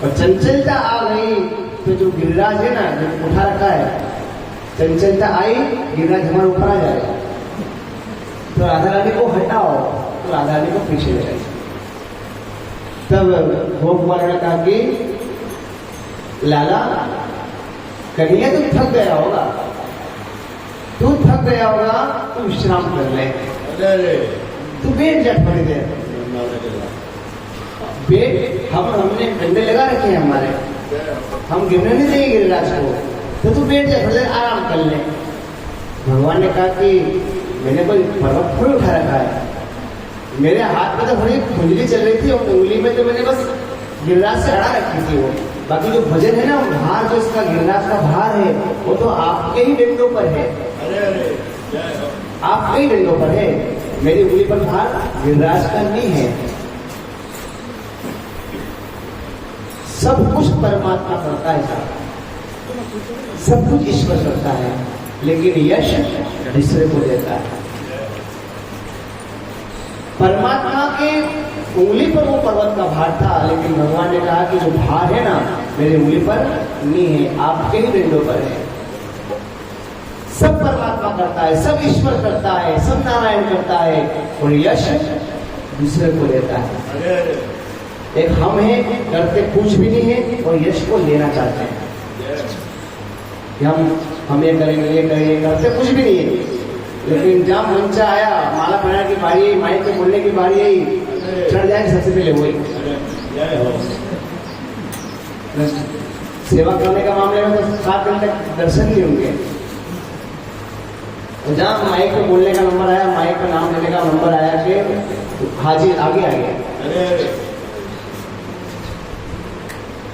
और चंचलता आ गई तो जो गिरिराज है ना, जो उठा रखा है, चंचलता आई, गिरिराज हमारे ऊपर आ जाएगा। तो राधा रानी को हटाओ, तो राधा रानी को पीछे ले जाए। तब गोपकुमार ने कहा कि लाला, कन्हैया तू थक गया होगा, तू थक गया होगा, तू विश्राम कर ले, तू बैठ जा थोड़ी देर। बैठ, हमने डंडे लगा रखे हैं हमारे, हम गिरने नहीं देंगे गिरिराज को, तो तू बैठ जा, थोड़ी देर आराम कर ले। भगवान ने कहा कि मैंने कोई पर्वत थोड़ी उठा रखा है, मेरे हाथ में तो थोड़ी खुजली चल रही थी और उंगली में तो मैंने बस गिरिराज से अड़ा रखी थी वो। बाकी जो भजन है ना, भार जो इसका गिरिराज का भार है, वो तो आपके ही डंडों पर है, आपके ही डंडों पर है, मेरी उंगली पर भार गिरिराज का नहीं है। सब कुछ परमात्मा करता है साहब, सब कुछ ईश्वर करता है, लेकिन यश दूसरे को देता है। परमात्मा के उंगली पर वो पर्वत का भार था, लेकिन भगवान ने कहा कि जो भार है ना, मेरी उंगली पर नहीं है, आपके ही डंडों पर है। सब परमात्मा करता है, सब ईश्वर करता है, सब नारायण करता है, और यश दूसरे को देता है। एक हम हैं, करते कुछ भी नहीं है और यश को लेना चाहते हैं कि हम ये करेंगे, ये करेंगे, करते कुछ भी नहीं है। लेकिन जब मंचा आया, माला पहनाने की बारी आई, माइक पे बोलने की बारी आई, चढ़ जाएंगे सबसे पहले वही। सेवा करने का मामले में तो 7 दिन तक दर्शन नहीं होंगे। जहाँ माइक पे बोलने का नंबर आया, माइक पे नाम लेने का नंबर आया कि हाजिर आगे आ गया।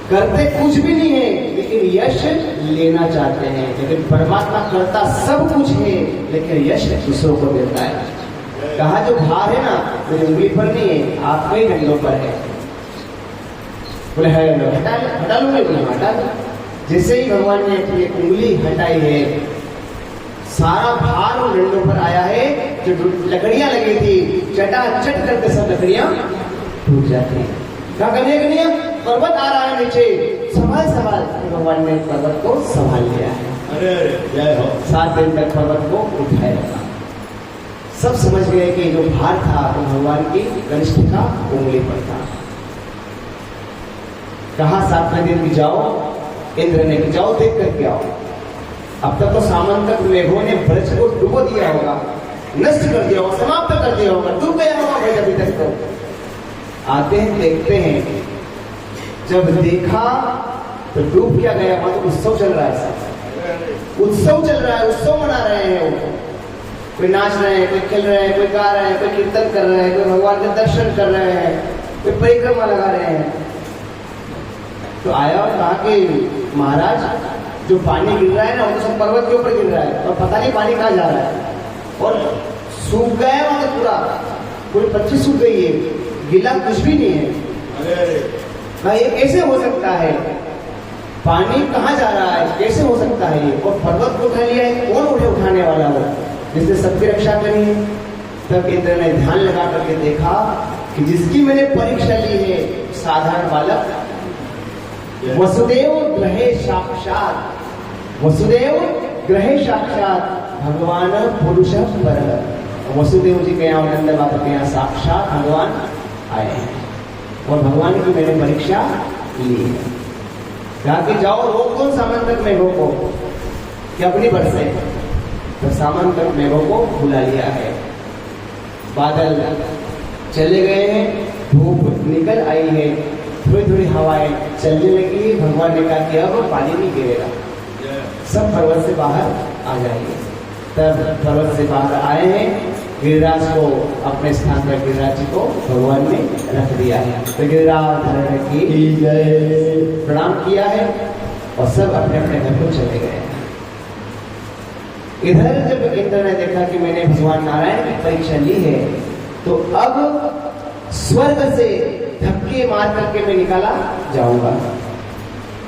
करते कुछ भी नहीं है, लेकिन यश लेना चाहते हैं। लेकिन परमात्मा करता सब कुछ है, लेकिन यश दूसरों को देता है। कहा जो भार है ना, मेरी उंगली पर नहीं है, आपके ही डंडों पर है। बोले है, हटा लूंगे, बोले हटा लो। जैसे ही भगवान ने अपनी उंगली हटाई है, सारा भार उन डंडों पर आया है। जो लकड़ियां लगी थी, चटाचट करके सब लकड़ियां टूट जाती हैं। क्या करने के लिए? पर्वत आ रहा है नीचे, संभाल भगवान ने पर्वत को संभाल लिया है। जय हो। 7 दिन तक पर्वत को उठाया। सब समझ गए कि जो भार था वो भगवान की कनिष्ठिका उंगली पर था। कहा 7वें दिन की जाओ, इंद्र ने कि जाओ देख करके आओ। अब तक तो सामंतक मेघों ने ब्रज को डुबो दिया होगा, नष्ट कर दिया होगा, समाप्त कर दिया होगा, डूब गया होगा भाई अभी तक। तो आते हैं, देखते हैं। जब देखा तो डूब क्या गया, वहां तो उत्सव चल रहा है, उत्सव चल रहा है, उत्सव मना रहे हैं। वो कोई नाच रहे हैं, कोई खेल रहे हैं, कोई गा रहे हैं, कोई कीर्तन कर रहे हैं, कोई भगवान के दर्शन कर रहे हैं, कोई परिक्रमा लगा रहे हैं। तो आया और कहा कि महाराज, जो पानी गिर रहा है ना, वो तो सब पर्वत के ऊपर गिर रहा है और पता नहीं पानी कहाँ जा रहा है, और सूख गया है वहां पूरा, पूरी पत्ती सूख गई है, गीला कुछ भी नहीं है। ये कैसे हो सकता है? पानी कहाँ जा रहा है, कैसे हो सकता है ये? और पर्वत को उठा लिया है, कौन उठाने वाला हो, जिसने सबकी रक्षा करी है? तब इंद्र ने ध्यान लगा करके देखा कि जिसकी मैंने परीक्षा ली है, साधारण बालक, वसुदेव ग्रहे साक्षात, वसुदेव ग्रहे साक्षात भगवान पुरुष पर। वसुदेव जी के यहाँ, नंद बाबा के यहाँ साक्षात भगवान आए हैं और भगवान की मैंने परीक्षा ली है। कहा कि जाओ रोक दो सामंतक मेघों को कि अपनी बरसे। तो सामंतक मेघों को बुला लिया है, बादल चले गए हैं, धूप निकल आई है, थोड़ी थोड़ी हवाएं चलने लगी। भगवान ने कहा कि अब पानी नहीं गिरेगा, सब पर्वत से बाहर आ जाएंगे। तब पर्वत से बाहर आए हैं, गिरिराज को अपने स्थान पर, गिरिराज जी को भगवान ने रख दिया है। तो गिरिराज धरण की जय, प्रणाम किया है और सब अपने अपने घर को चले गए। इधर जब इंद्र ने देखा कि मैंने भगवान नारायण की परीक्षा ली है, तो अब स्वर्ग से धक्के मार करके मैं निकाला जाऊंगा।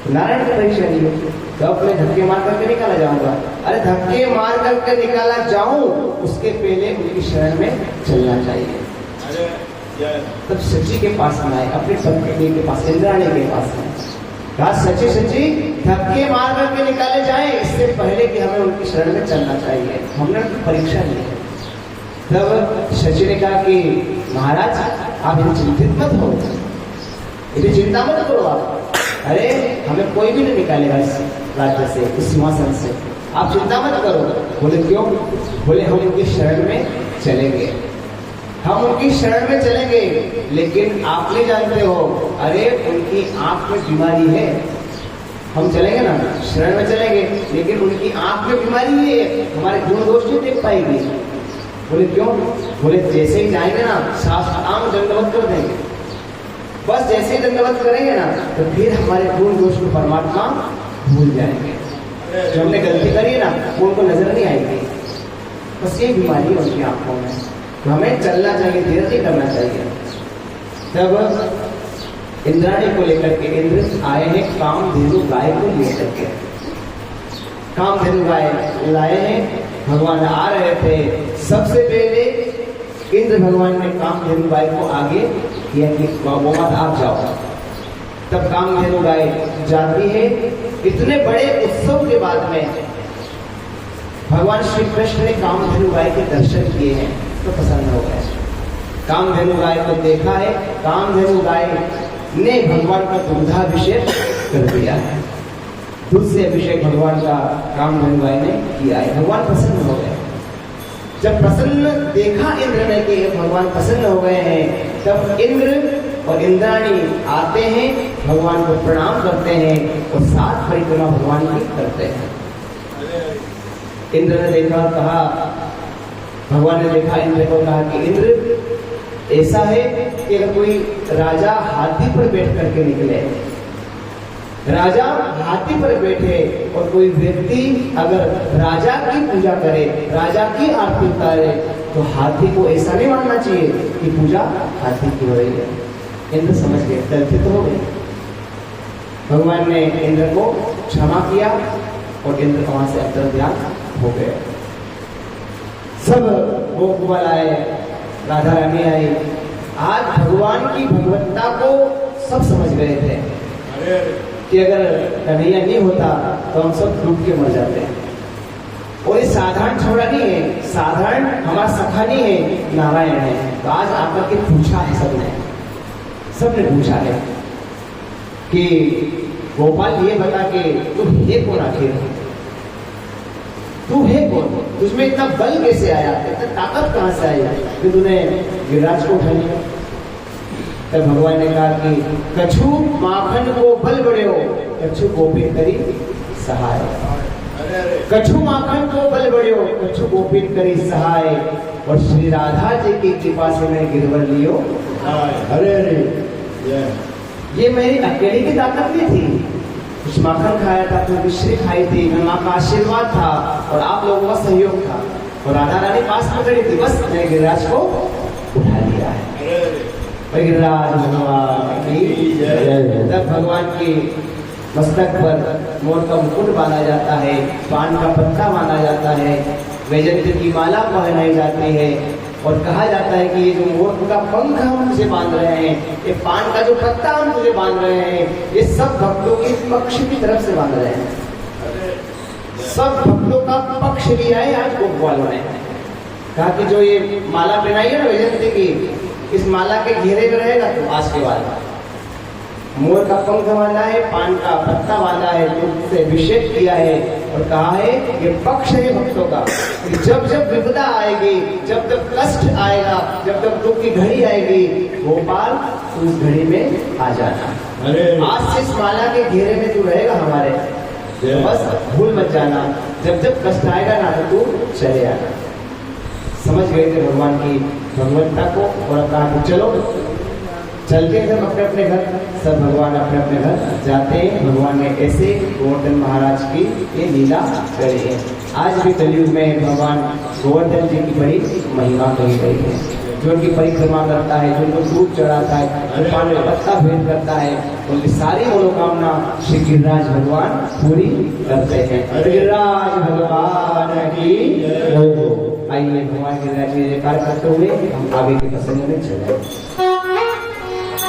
नारायण की परीक्षा ली है, तो अब मैं धक्के मार करके निकाला जाऊंगा। अरे धक्के मार करके निकाला जाऊं, उसके पहले उनकी शरण में चलना चाहिए। तब सची के पास में आए, अपनी पत्नी के पास, इंद्राणी के पास में कहा, सची सची धक्के मार करके निकाले जाए इससे पहले कि हमें उनकी शरण में चलना चाहिए, हमने उनकी परीक्षा ली है। तब सची ने कहा कि महाराज आप इतनी चिंतित मत हो, इतनी चिंता मत करो आप, अरे हमें कोई भी नहीं निकालेगा इस राज्य से, इस सिंहासन से, आप चिंता मत करो। बोले क्यों? बोले हम उनकी शरण में चलेंगे, हम उनकी शरण में चलेंगे, लेकिन आप नहीं जानते हो, अरे उनकी आंख में बीमारी है, हम चलेंगे ना, शरण में चलेंगे, लेकिन उनकी आंख में बीमारी है, हमारे गुण दोष नहीं देख पाएगी। बोले क्यों? बोले जैसे ही जाएंगे ना साष्टांग दंडवत कर देंगे, बस जैसे ही दंडवत करेंगे ना तो फिर हमारे गुण दोष को परमात्मा भूल जाएंगे, जो हमने गलती करी है ना वो उनको नजर नहीं आएगी, बस ये बीमारी है उनकी आंखों में। तो हमें चलना चाहिए, धीरे नहीं करना चाहिए। तब इंद्राणी को लेकर के इंद्र आए हैं कामधेनु गाय को लेकर के, कामधेनु गाय लाए हैं, भगवान आ रहे थे। सबसे पहले इंद्र भगवान ने कामधेनु गाय को आगे किया कि वो मत आप जाओ। तब कामधेनु गाय जाती है। इतने बड़े उत्सव के बाद में भगवान श्री कृष्ण ने कामधेनु गाय के दर्शन किए हैं तो प्रसन्न हो गए। कामधेनु गाय को देखा है, कामधेनु गाय ने भगवान का दुग्धाभिषेक कर दिया है, दूध से अभिषेक भगवान का कामधेनु गाय ने किया है। भगवान प्रसन्न हो गए। जब प्रसन्न देखा इंद्र ने कि भगवान प्रसन्न हो गए हैं, तब इंद्र और इंद्राणी आते हैं, भगवान को प्रणाम करते हैं और 7 परिक्रमा भगवान की करते हैं। इंद्र ने देखा, कहा, भगवान ने देखा इंद्र को, कहा कि इंद्र ऐसा है कि अगर कोई राजा हाथी पर बैठ करके निकले, राजा हाथी पर बैठे और कोई व्यक्ति अगर राजा की पूजा करे, राजा की आरती उतारे, तो हाथी को ऐसा नहीं मानना चाहिए कि पूजा हाथी की हो रही है। इंद्र समझ गए, गलती तो हो गई। भगवान ने इंद्र को क्षमा किया और इंद्र वहां से अंतर्ध्यान हो गए। सब गोकुल आए, राधा रानी आई। आज भगवान की भगवत्ता को सब समझ गए थे कि अगर कन्हैया नहीं होता तो हम सब डूब के मर जाते हैं। और ये साधारण छोड़ा नहीं है, साधारण हमारा सखा नहीं है, नारायण है। तो आज आकर के पूछा है सबने पूछा है कि गोपाल ये बता के तू है कौन आखिर, तू है कौन, तुझमें इतना बल कैसे आया, इतना ताकत कहां से आई कि तूने गिरिराज को उठा लिया। तब भगवान ने कहा कि कछु माखन को बल बड़े हो, कछु गोपिन करी सहाय, कछु माखन को बल बड़े हो, कछु गोपिन करी सहाय, और श्री राधा जी की कृपा से मैं गिरवर लियो। अरे अरे ये मेरी अकेली की ताकत नहीं थी, कुछ माखन खाया था, कुछ मिश्री खाई थी, माँ का आशीर्वाद था और आप लोगों का सहयोग था, और राधा रानी पास में खड़ी थी, बस मैंने गिरिराज को उठा लिया है। गिरिराज भगवान की जय। तब भगवान की मस्तक पर मोर का मुकुट बांधा जाता है, पान का पत्ता बांधा जाता है, वैजयंती की माला पहनाई जाती है, और कहा जाता है कि ये जो मोर का पंख हम तुझे बांध रहे हैं, ये पान का जो पत्ता हम तुझे बांध रहे हैं, ये सब भक्तों के पक्ष की तरफ से बांध रहे हैं। सब भक्तों का पक्ष लिया है आज गोपाल ने। कहा कि जो ये माला पहनाई है ना वैजयंती की, इस माला के घेरे में रहेगा तो आज के बाद मोर का पंख बांधा है, पान का पत्ता बांधा है, दूध से अभिषेक किया है, और कहा है ये पक्ष है भक्तों का। जब जब विपदा आएगी, जब जब कष्ट आएगा, जब जब दुख की घड़ी आएगी, गोपाल उस घड़ी में आ जाना। आज से इस माला के घेरे में तू रहेगा हमारे, तो बस भूल मत जाना, जब जब कष्ट आएगा ना तो तू चले आना। समझ गए थे भगवान की भगवत्ता को, और कहा कि चलो चलते हैं सब अपने अपने घर। सब भगवान अपने अपने घर जाते हैं। भगवान ने ऐसे गोवर्धन महाराज की ये लीला करी है। आज भी कलयुग में भगवान गोवर्धन जी की बड़ी महिमा कही गई है। जो उनकी परिक्रमा करता है, जो उनको दूध चढ़ाता है, जो पान का पत्ता भेंट करता है, उनकी सारी मनोकामना श्री गिरिराज भगवान पूरी करते हैं। गिरिराज भगवान की आइए भगवान गिरिराज जी जयकार करते हुए हम आगे के प्रसंग में चले।